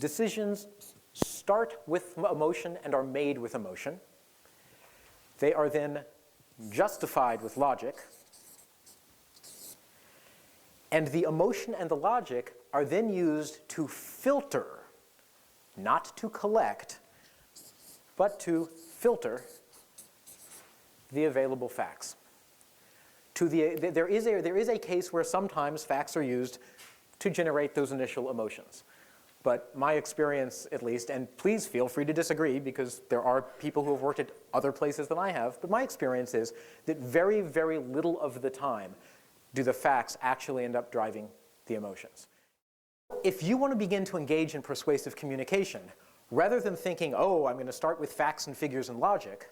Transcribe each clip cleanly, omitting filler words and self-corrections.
Decisions start with emotion and are made with emotion. They are then justified with logic. And the emotion and the logic are then used to filter, not to collect, but to filter the available facts. There is a case where sometimes facts are used to generate those initial emotions. But my experience, at least, and please feel free to disagree because there are people who have worked at other places than I have, but my experience is that very, very little of the time do the facts actually end up driving the emotions. If you want to begin to engage in persuasive communication, rather than thinking, oh, I'm going to start with facts and figures and logic,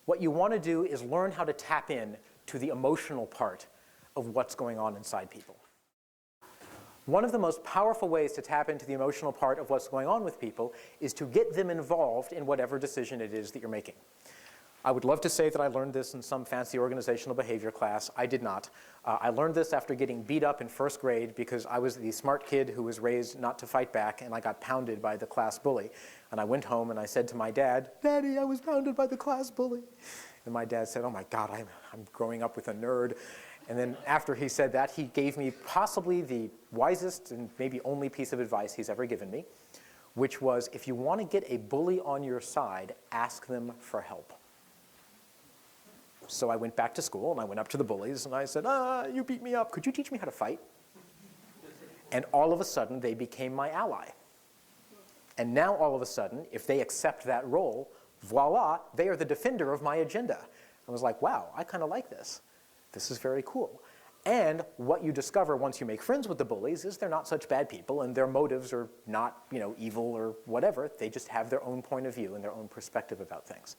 what you want to do is learn how to tap in to the emotional part of what's going on inside people. One of the most powerful ways to tap into the emotional part of what's going on with people is to get them involved in whatever decision it is that you're making. I would love to say that I learned this in some fancy organizational behavior class. I did not. I learned this after getting beat up in first grade because I was the smart kid who was raised not to fight back, and I got pounded by the class bully. And I went home and I said to my dad, "Daddy, I was pounded by the class bully." And my dad said, "Oh my God, I'm growing up with a nerd." And then after he said that, he gave me possibly the wisest and maybe only piece of advice he's ever given me, which was, if you want to get a bully on your side, ask them for help. So I went back to school and I went up to the bullies and I said, you beat me up. Could you teach me how to fight? And all of a sudden, they became my ally. And now all of a sudden, if they accept that role, voila, they are the defender of my agenda. I was like, wow, I kind of like this. This is very cool. And what you discover once you make friends with the bullies is they're not such bad people and their motives are not, evil or whatever. They just have their own point of view and their own perspective about things.